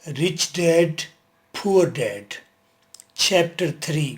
Rich Dad, Poor Dad, Chapter 3।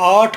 8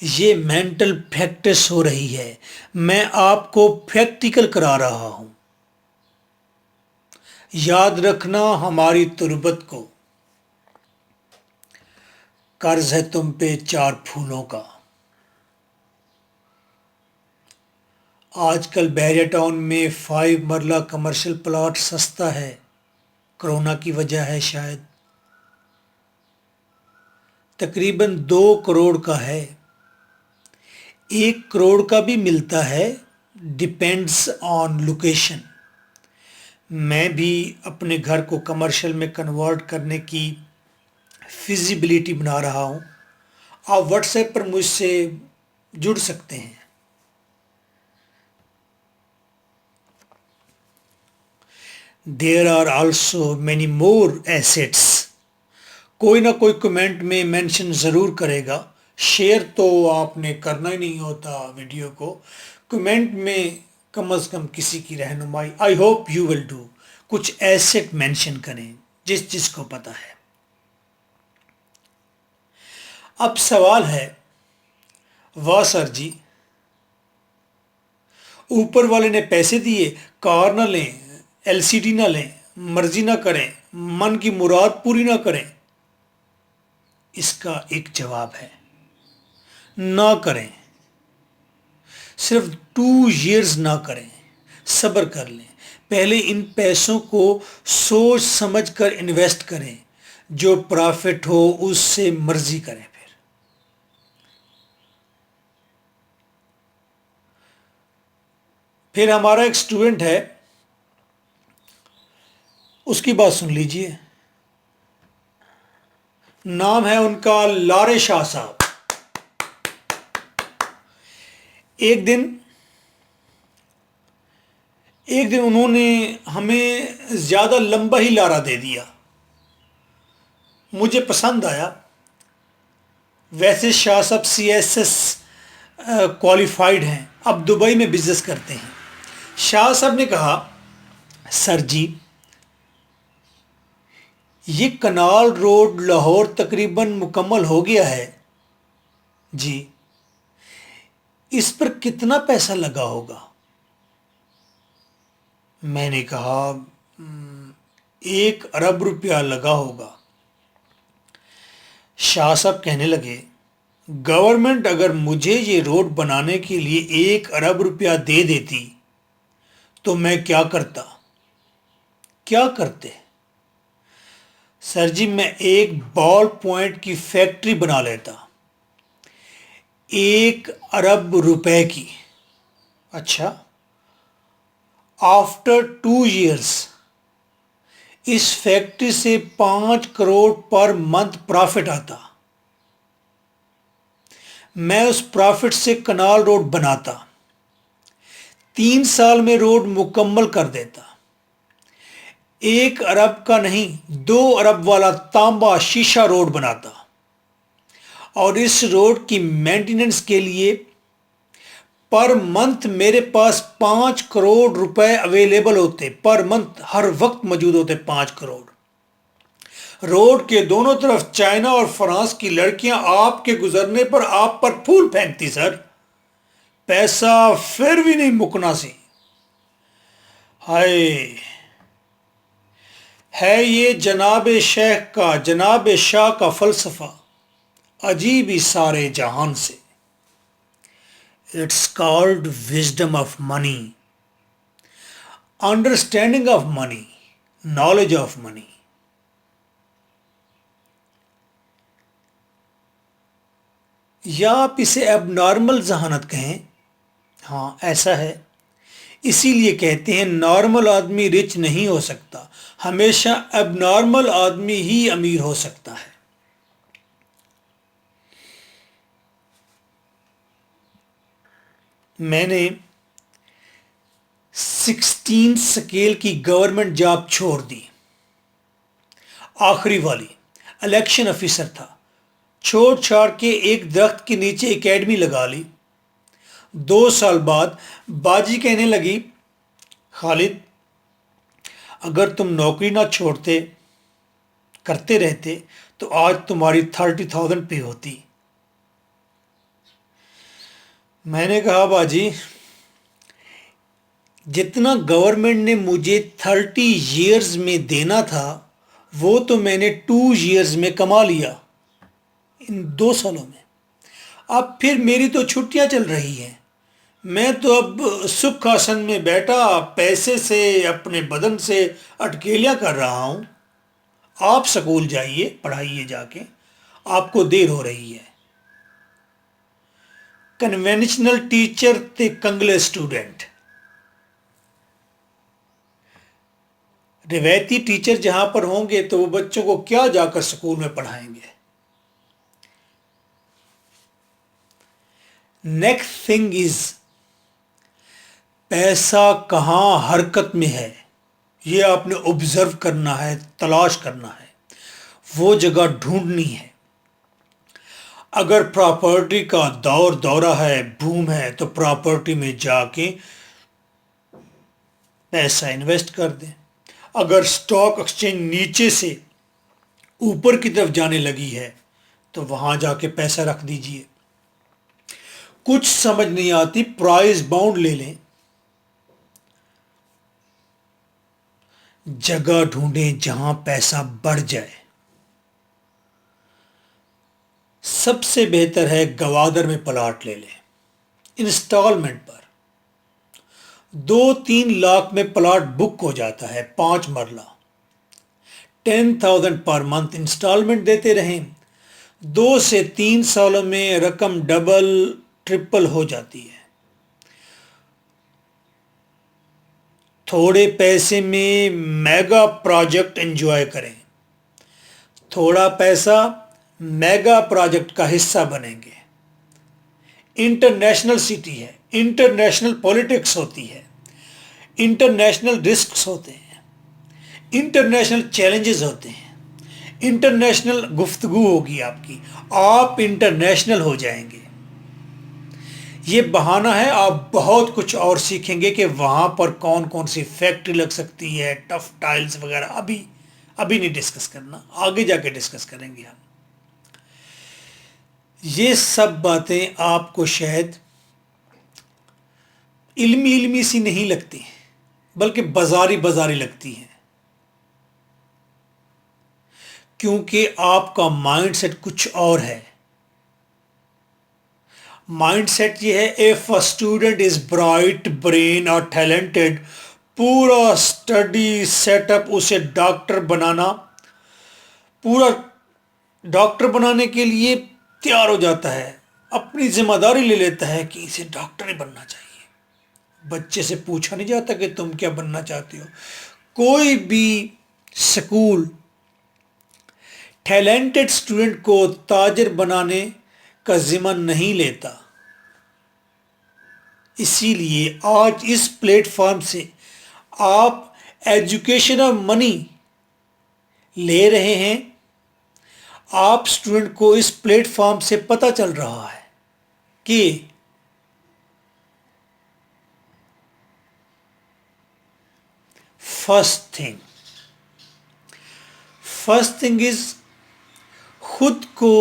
یہ mental practice ہو رہی ہے، میں آپ کو پریکٹیکل کرا رہا ہوں۔ یاد رکھنا ہماری تربت کو، قرض ہے تم پہ 4 پھولوں کا۔ آج کل بحریہ ٹاؤن میں 5 مرلہ کمرشل پلاٹ سستا ہے، کرونا کی وجہ ہے شاید۔ تقریباً 2 کروڑ کا ہے، 1 کروڑ کا بھی ملتا ہے، ڈیپینڈز آن لوکیشن۔ میں بھی اپنے گھر کو کمرشل میں کنورٹ کرنے کی فیزیبلٹی بنا رہا ہوں۔ آپ واٹس ایپ پر مجھ سے جڑ سکتے ہیں۔ There are also many more assets. کوئی نہ کوئی کمنٹ میں مینشن ضرور کرے گا، شیئر تو آپ نے کرنا ہی نہیں ہوتا ویڈیو کو، کمنٹ میں کم از کم کسی کی رہنمائی I hope you will do, کچھ ایسٹ مینشن کریں جس کو پتا ہے۔ اب سوال ہے، واہ سر جی، اوپر والے نے پیسے دیے، کار نہ لیں، ایل سی ڈی نہ لیں، مرضی نہ کریں، من کی مراد پوری نہ کریں۔ اس کا ایک جواب ہے، نہ کریں، صرف 2 ایئرز نہ کریں، صبر کر لیں، پہلے ان پیسوں کو سوچ سمجھ کر انویسٹ کریں، جو پرافٹ ہو اس سے مرضی کریں۔ پھر ہمارا ایک سٹوڈنٹ ہے، اس کی بات سن لیجئے، نام ہے ان کا لارے شاہ صاحب۔ ایک دن انہوں نے ہمیں زیادہ لمبا ہی لارا دے دیا، مجھے پسند آیا۔ ویسے شاہ صاحب سی ایس ایس کوالیفائیڈ ہیں، اب دبئی میں بزنس کرتے ہیں۔ شاہ صاحب نے کہا، سر جی یہ کنال روڈ لاہور تقریباً مکمل ہو گیا ہے جی، اس پر کتنا پیسہ لگا ہوگا؟ میں نے کہا 1 ارب روپیہ لگا ہوگا۔ شاہ صاحب کہنے لگے، گورنمنٹ اگر مجھے یہ روڈ بنانے کے لیے 1 ارب روپیہ دے دیتی تو میں کیا کرتے؟ سر جی میں ایک بال پوائنٹ کی فیکٹری بنا لیتا، 1 ارب روپے کی۔ اچھا، آفٹر 2 ایئرز اس فیکٹری سے 5 کروڑ پر منتھ پرافٹ آتا، میں اس پرافٹ سے کنال روڈ بناتا، 3 سال میں روڈ مکمل کر دیتا، 1 ارب کا نہیں 2 ارب والا تانبا شیشہ روڈ بناتا، اور اس روڈ کی مینٹیننس کے لیے پر منتھ میرے پاس 5 کروڑ روپے اویلیبل ہوتے، پر منتھ ہر وقت موجود ہوتے 5 کروڑ۔ روڈ کے دونوں طرف چائنا اور فرانس کی لڑکیاں آپ کے گزرنے پر آپ پر پھول پھینکتی سر، پیسہ پھر بھی نہیں مکنا سی۔ ہائے، ہے یہ جناب شاہ کا فلسفہ، عجیب ہی سارے جہان سے۔ It's called wisdom of money, understanding of money, knowledge of money. یا آپ اسے اب نارمل ذہانت کہیں، ہاں ایسا ہے، اسی لیے کہتے ہیں نارمل آدمی رچ نہیں ہو سکتا، ہمیشہ اب نارمل آدمی ہی امیر ہو سکتا ہے۔ میں نے 16 سکیل کی گورنمنٹ جاب چھوڑ دی، آخری والی، الیکشن افیسر تھا، چھوڑ کے ایک درخت کے نیچے اکیڈمی لگا لی۔ 2 سال بعد باجی کہنے لگی، خالد اگر تم نوکری نہ چھوڑتے، کرتے رہتے تو آج تمہاری 30,000 پہ ہوتی۔ میں نے کہا باجی جتنا گورنمنٹ نے مجھے 30 ایئرز میں دینا تھا وہ تو میں نے 2 ایئرز میں کما لیا، ان 2 سالوں میں۔ اب پھر میری تو چھٹیاں چل رہی ہیں، میں تو اب سکھ آسن میں بیٹھا پیسے سے اپنے بدن سے اٹکیلیاں کر رہا ہوں۔ آپ سکول جائیے، پڑھائیے جا کے، آپ کو دیر ہو رہی ہے۔ کنونشنل ٹیچر تے کنگلے اسٹوڈنٹ، روایتی ٹیچر جہاں پر ہوں گے تو وہ بچوں کو کیا جا کر سکول میں پڑھائیں گے۔ نیکسٹ تھنگ از، پیسہ کہاں حرکت میں ہے یہ آپ نے آبزرو کرنا ہے، تلاش کرنا ہے، وہ جگہ ڈھونڈنی ہے۔ اگر پراپرٹی کا دورہ ہے، بوم ہے، تو پراپرٹی میں جا کے پیسہ انویسٹ کر دیں۔ اگر سٹاک ایکسچینج نیچے سے اوپر کی طرف جانے لگی ہے تو وہاں جا کے پیسہ رکھ دیجئے۔ کچھ سمجھ نہیں آتی، پرائز باؤنڈ لے لیں، جگہ ڈھونڈیں جہاں پیسہ بڑھ جائے۔ سب سے بہتر ہے گوادر میں پلاٹ لے لیں، انسٹالمنٹ پر 2-3 لاکھ میں پلاٹ بک ہو جاتا ہے، 5 مرلہ، 10,000 پر منتھ انسٹالمنٹ دیتے رہیں، 2 سے 3 سالوں میں رقم ڈبل ٹرپل ہو جاتی ہے۔ تھوڑے پیسے میں میگا پروجیکٹ انجوائے کریں، تھوڑا پیسہ میگا پروجیکٹ کا حصہ بنیں گے۔ انٹرنیشنل سٹی ہے، انٹرنیشنل پولیٹکس ہوتی ہے، انٹرنیشنل رسکس ہوتے ہیں، انٹرنیشنل چیلنجز ہوتے ہیں، انٹرنیشنل گفتگو ہوگی آپ کی، آپ انٹرنیشنل ہو جائیں گے۔ یہ بہانہ ہے، آپ بہت کچھ اور سیکھیں گے کہ وہاں پر کون کون سی فیکٹری لگ سکتی ہے، ٹف ٹائلز وغیرہ۔ ابھی نہیں ڈسکس کرنا، آگے جا کے ڈسکس کریں گے ہم۔ یہ سب باتیں آپ کو شاید علمی سی نہیں لگتی، بلکہ بازاری لگتی ہیں، کیونکہ آپ کا مائنڈ سیٹ کچھ اور ہے۔ مائنڈ سیٹ یہ ہے، if a student is bright brain اور ٹیلنٹڈ، پورا اسٹڈی سیٹ اپ اسے ڈاکٹر بنانا، پورا ڈاکٹر بنانے کے لیے تیار ہو جاتا ہے، اپنی ذمہ داری لے لیتا ہے کہ اسے ڈاکٹر ہی بننا چاہیے۔ بچے سے پوچھا نہیں جاتا کہ تم کیا بننا چاہتے ہو۔ کوئی بھی سکول ٹیلنٹڈ اسٹوڈنٹ کو تاجر بنانے کا ذمہ نہیں لیتا۔ اسی لیے آج اس پلیٹ فارم سے آپ ایجوکیشن اور منی لے رہے ہیں، آپ اسٹوڈنٹ کو اس پلیٹ فارم سے پتہ چل رہا ہے کہ فرسٹ تھنگ از خود کو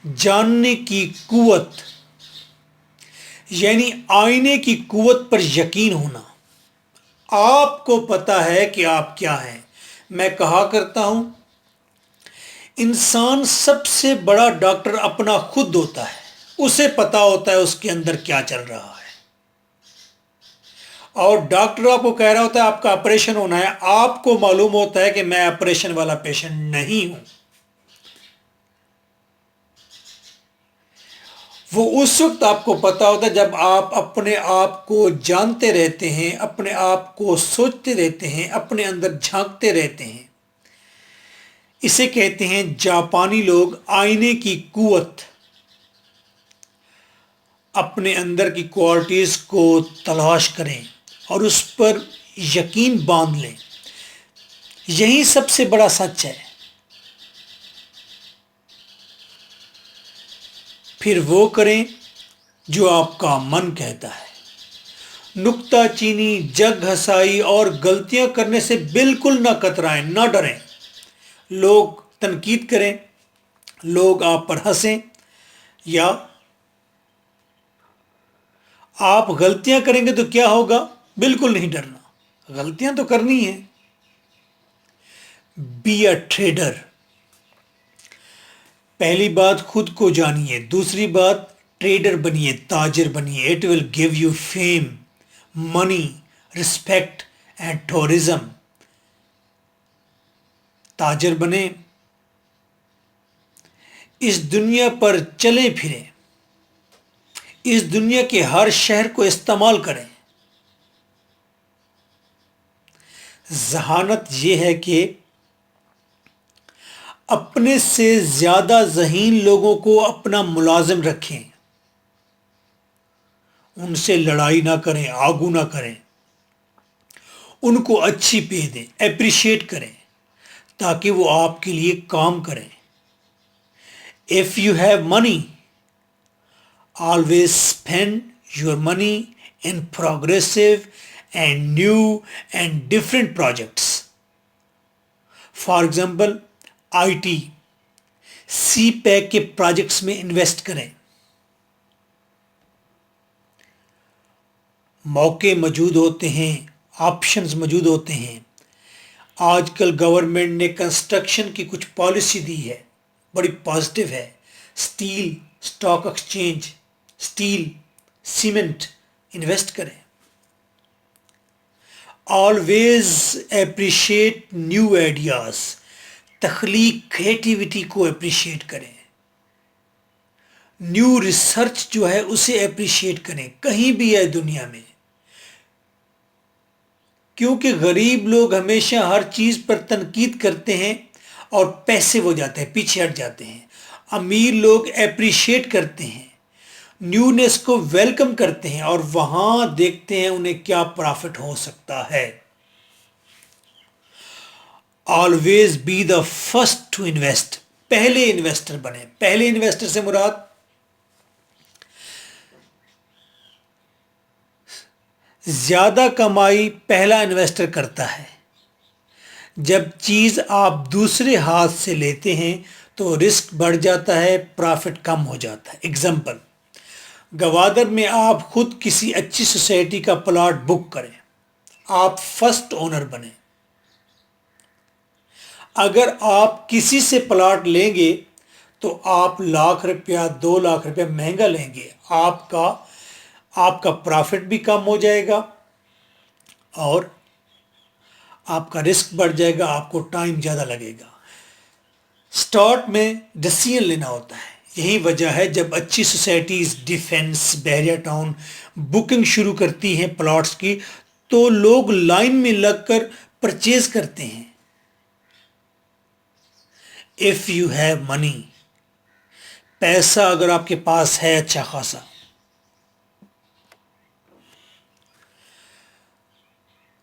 جاننے کی قوت، یعنی آئینے کی قوت پر یقین ہونا۔ آپ کو پتا ہے کہ آپ کیا ہیں۔ میں کہا کرتا ہوں، انسان سب سے بڑا ڈاکٹر اپنا خود ہوتا ہے، اسے پتا ہوتا ہے اس کے اندر کیا چل رہا ہے، اور ڈاکٹر آپ کو کہہ رہا ہوتا ہے آپ کا آپریشن ہونا ہے، آپ کو معلوم ہوتا ہے کہ میں آپریشن والا پیشنٹ نہیں ہوں۔ وہ اس وقت آپ کو پتا ہوتا ہے جب آپ اپنے آپ کو جانتے رہتے ہیں، اپنے آپ کو سوچتے رہتے ہیں، اپنے اندر جھانکتے رہتے ہیں۔ اسے کہتے ہیں جاپانی لوگ آئینے کی قوت۔ اپنے اندر کی کوالٹیز کو تلاش کریں اور اس پر یقین باندھ لیں، یہی سب سے بڑا سچ ہے۔ پھر وہ کریں جو آپ کا من کہتا ہے۔ نکتہ چینی، جگ ہسائی اور غلطیاں کرنے سے بالکل نہ کترائیں، نہ ڈریں۔ لوگ تنقید کریں، لوگ آپ پر ہنسیں یا آپ غلطیاں کریں گے تو کیا ہوگا؟ بالکل نہیں ڈرنا، غلطیاں تو کرنی ہیں۔ بی اے ٹریڈر، پہلی بات خود کو جانیے، دوسری بات ٹریڈر بنیے، تاجر بنیے۔ It will give you fame, money, respect and tourism. تاجر بنیں، اس دنیا پر چلیں پھریں، اس دنیا کے ہر شہر کو استعمال کریں۔ ذہانت یہ ہے کہ اپنے سے زیادہ ذہین لوگوں کو اپنا ملازم رکھیں، ان سے لڑائی نہ کریں، آگو نہ کریں، ان کو اچھی پے دیں، اپریشیٹ کریں تاکہ وہ آپ کے لیے کام کریں۔ If you have money, always spend your money in progressive and new and different projects. For example, IT، سی پیک کے پروجیکٹس میں انویسٹ کریں۔ موقع موجود ہوتے ہیں، آپشنز موجود ہوتے ہیں۔ آج کل گورنمنٹ نے کنسٹرکشن کی کچھ پالیسی دی ہے، بڑی پازیٹیو ہے۔ Steel stock exchange, steel, cement, invest کریں۔ آلویز اپریشیٹ نیو آئیڈیاز، تخلیق، کریٹیوٹی کو اپریشیٹ کریں۔ نیو ریسرچ جو ہے اسے اپریشیٹ کریں، کہیں بھی ہے دنیا میں، کیونکہ غریب لوگ ہمیشہ ہر چیز پر تنقید کرتے ہیں اور پیسے ہو جاتے ہیں، پیچھے ہٹ جاتے ہیں۔ امیر لوگ اپریشیٹ کرتے ہیں، نیونیس کو ویلکم کرتے ہیں اور وہاں دیکھتے ہیں انہیں کیا پرافٹ ہو سکتا ہے۔ Always be the first to invest, پہلے انویسٹر بنے۔ پہلے انویسٹر سے مراد زیادہ کمائی پہلا انویسٹر کرتا ہے۔ جب چیز آپ دوسرے ہاتھ سے لیتے ہیں تو رسک بڑھ جاتا ہے، پرافٹ کم ہو جاتا ہے۔ اگزامپل، گوادر میں آپ خود کسی اچھی سوسائٹی کا پلاٹ بک کریں، آپ فرسٹ اونر بنیں۔ اگر آپ کسی سے پلاٹ لیں گے تو آپ ₹1,00,000 ₹2,00,000 مہنگا لیں گے، آپ کا پرافٹ بھی کم ہو جائے گا اور آپ کا رسک بڑھ جائے گا، آپ کو ٹائم زیادہ لگے گا۔ سٹارٹ میں ڈیسیژن لینا ہوتا ہے، یہی وجہ ہے جب اچھی سوسائٹیز، ڈیفینس، بحریہ ٹاؤن بکنگ شروع کرتی ہیں پلاٹس کی تو لوگ لائن میں لگ کر پرچیز کرتے ہیں۔ If you have money، پیسہ اگر آپ کے پاس ہے اچھا خاصا،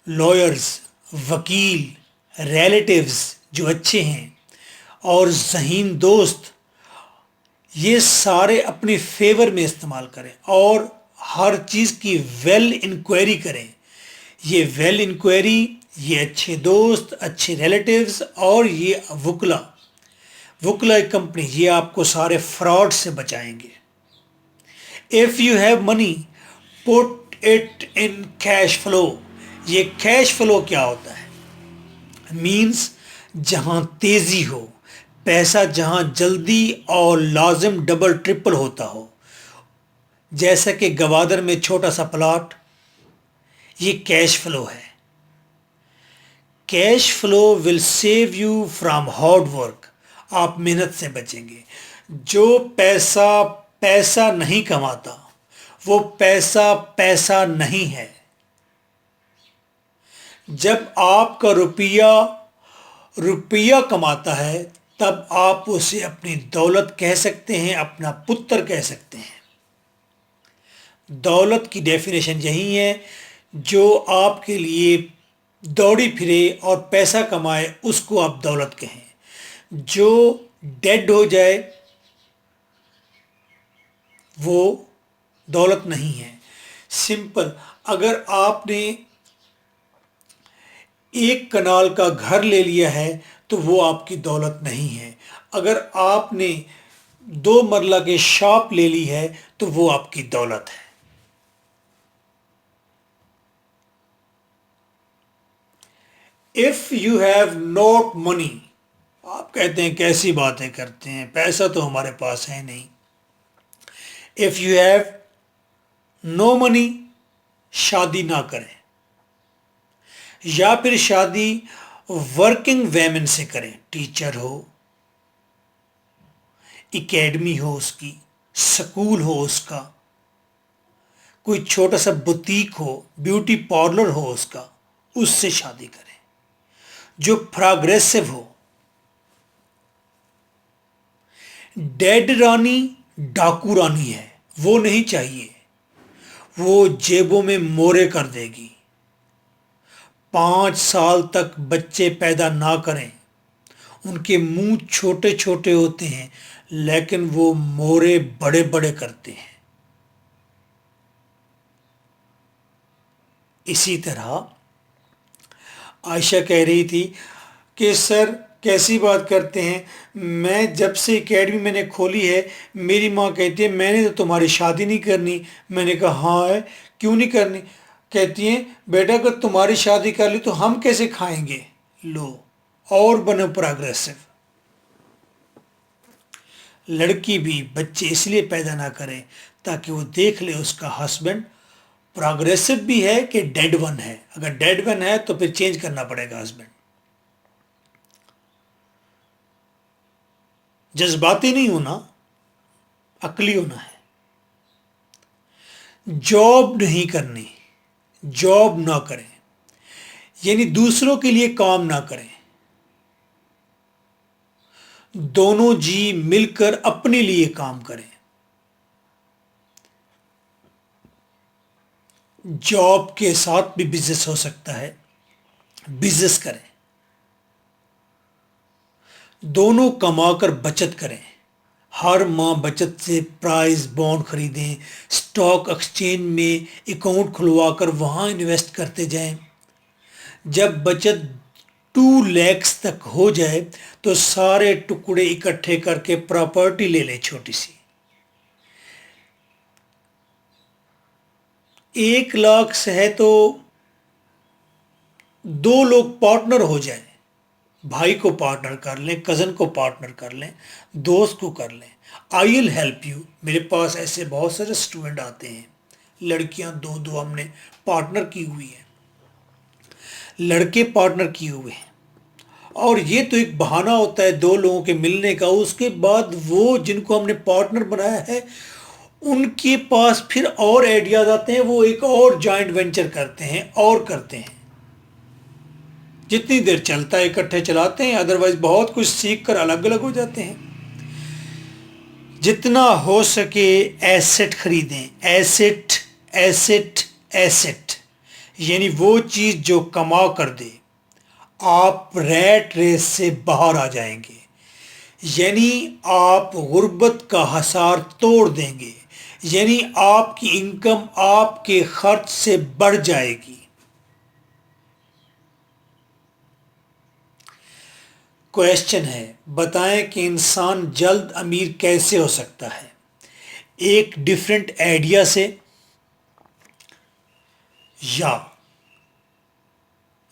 لائرز، وکیل، ریلیٹیوز جو اچھے ہیں اور ذہین دوست، یہ سارے اپنی فیور میں استعمال کریں اور ہر چیز کی ویل انکوائری کریں۔ یہ ویل انکوائری، یہ اچھے دوست، اچھے ریلیٹیوز اور یہ وکلا کمپنی، یہ آپ کو سارے فراڈ سے بچائیں گے۔ If you have money، put it in cash flow۔ یہ کیش فلو کیا ہوتا ہے؟ مینز جہاں تیزی ہو، پیسہ جہاں جلدی اور لازم ڈبل ٹرپل ہوتا ہو، جیسا کہ گوادر میں چھوٹا سا پلاٹ، یہ کیش فلو ہے۔ Cash flow will save you from hard work, آپ محنت سے بچیں گے۔ جو پیسہ نہیں کماتا وہ پیسہ نہیں ہے۔ جب آپ کا روپیہ کماتا ہے تب آپ اسے اپنی دولت کہہ سکتے ہیں، اپنا پتر کہہ سکتے ہیں۔ دولت کی ڈیفینیشن یہی ہے، جو آپ کے لیے دوڑی پھرے اور پیسہ کمائے اس کو آپ دولت کہیں۔ جو ڈیڈ ہو جائے وہ دولت نہیں ہے۔ سمپل، اگر آپ نے 1 کنال کا گھر لے لیا ہے تو وہ آپ کی دولت نہیں ہے۔ اگر آپ نے 2 مرلہ کی شاپ لے لی ہے تو وہ آپ کی دولت ہے۔ if you have not money, آپ کہتے ہیں کیسی باتیں کرتے ہیں, پیسہ تو ہمارے پاس ہے نہیں. if you have no money, شادی نہ کریں, یا پھر شادی ورکنگ ویمن سے کریں, ٹیچر ہو, اکیڈمی ہو اس کی, سکول ہو اس کا, کوئی چھوٹا سا بوتیک ہو, بیوٹی پارلر ہو اس کا, اس سے شادی کریں جو پروگریسو ہو. ڈیڈ رانی ڈاکو رانی ہے, وہ نہیں چاہیے, وہ جیبوں میں مورے کر دے گی. 5 سال تک بچے پیدا نہ کریں, ان کے منہ چھوٹے چھوٹے ہوتے ہیں لیکن وہ مورے بڑے بڑے کرتے ہیں. اسی طرح عائشہ کہہ رہی تھی کہ سر کیسی بات کرتے ہیں, میں جب سے اکیڈمی میں نے کھولی ہے میری ماں کہتی ہے میں نے تو تمہاری شادی نہیں کرنی. میں نے کہا ہاں ہے, کیوں نہیں کرنی؟ کہتی ہیں بیٹا اگر تمہاری شادی کر لی تو ہم کیسے کھائیں گے. لو اور بنو پروگریسو. لڑکی بھی بچے اس لیے پیدا نہ کرے تاکہ وہ دیکھ لے اس کا ہسبینڈ پروگریسو بھی ہے کہ ڈیڈ ون ہے. اگر ڈیڈ ون ہے تو پھر چینج کرنا پڑے گا ہسبینڈ. جذباتی نہیں ہونا, عقلی ہونا ہے. جاب نہیں کرنی, جاب نہ کریں, یعنی دوسروں کے لیے کام نہ کریں. دونوں جی مل کر اپنے لیے کام کریں. جاب کے ساتھ بھی بزنس ہو سکتا ہے, بزنس کریں. دونوں کما کر بچت کریں. ہر ماہ بچت سے پرائز بانڈ خریدیں, سٹاک ایکسچینج میں اکاؤنٹ کھلوا کر وہاں انویسٹ کرتے جائیں. جب بچت 2 lakhs تک ہو جائے تو سارے ٹکڑے اکٹھے کر کے پراپرٹی لے لیں چھوٹی سی. 1 لاکھ سے ہے تو 2 لوگ پارٹنر ہو جائیں, بھائی کو پارٹنر کر لیں, کزن کو پارٹنر کر لیں, دوست کو کر لیں. آئی ول ہیلپ یو. میرے پاس ایسے بہت سارے اسٹوڈنٹ آتے ہیں, لڑکیاں 2 ہم نے پارٹنر کی ہوئی ہیں, لڑکے پارٹنر کیے ہوئے ہیں. اور یہ تو ایک بہانہ ہوتا ہے 2 لوگوں کے ملنے کا. اس کے بعد وہ جن کو ہم نے پارٹنر بنایا ہے ان کے پاس پھر اور آئیڈیاز آتے ہیں, وہ ایک اور جوائنٹ وینچر کرتے ہیں اور کرتے ہیں. جتنی دیر چلتا ہے اکٹھے چلاتے ہیں, ادروائز بہت کچھ سیکھ کر الگ الگ ہو جاتے ہیں. جتنا ہو سکے ایسٹ خریدیں, ایسٹ ایسٹ ایسٹ, یعنی وہ چیز جو کما کر دے. آپ ریٹ ریس سے باہر آ جائیں گے, یعنی آپ غربت کا حصار توڑ دیں گے, یعنی آپ کی انکم آپ کے خرچ سے بڑھ جائے گی. کویشچن ہے, بتائیں کہ انسان جلد امیر کیسے ہو سکتا ہے؟ ایک ڈیفرنٹ آئیڈیا سے یا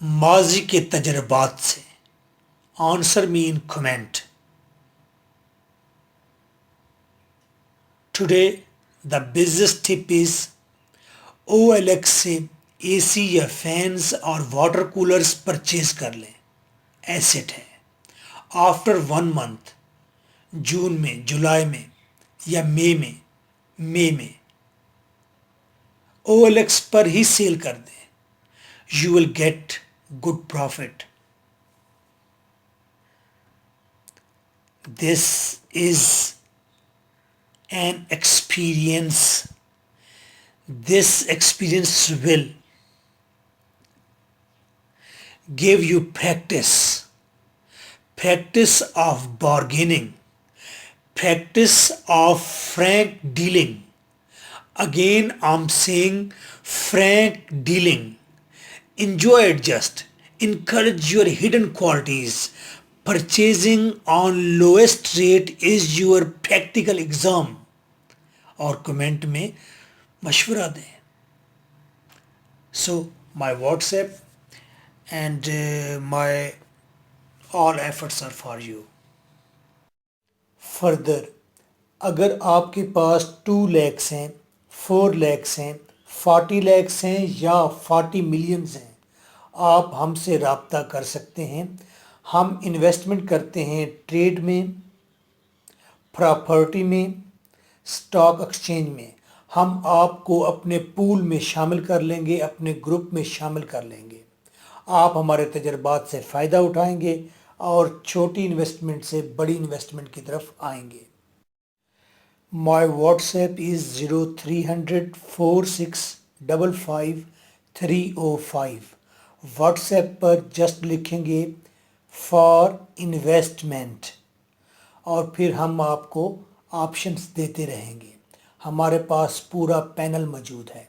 ماضی کے تجربات سے؟ Answer me in comment. Today the business tip is OLX سے AC یا فینز اور واٹر کولرز پرچیز کر لیں, ایسٹ ہے. آفٹر 1 month, جون میں, جولائی میں یا مئی میں OLX پر ہی سیل کر دیں. You will get good profit. This is an experience. This experience will give you practice of bargaining, practice of frank dealing. Again I'm saying frank dealing. Enjoy it. Just encourage your hidden qualities. Purchasing on lowest rate is your practical exam. اور comment میں مشورہ دیں. So my WhatsApp and my all efforts are for you. Further, اگر آپ کے پاس 2 leaks ہیں، 4 leaks ہیں، 40 leaks ہیں یا 40 ملینز ہیں، آپ ہم سے رابطہ کر سکتے ہیں. ہم انویسٹمنٹ کرتے ہیں ٹریڈ میں، پراپرٹی میں، سٹاک ایکسچینج میں. ہم آپ کو اپنے پول میں شامل کر لیں گے، اپنے گروپ میں شامل کر لیں گے. آپ ہمارے تجربات سے فائدہ اٹھائیں گے اور چھوٹی انویسٹمنٹ سے بڑی انویسٹمنٹ کی طرف آئیں گے. My WhatsApp is 0300 4655 305. What's app per just لکھیں گے فار انویسٹمنٹ اور پھر ہم آپ کو آپشنز دیتے رہیں گے. ہمارے پاس پورا پینل موجود ہے.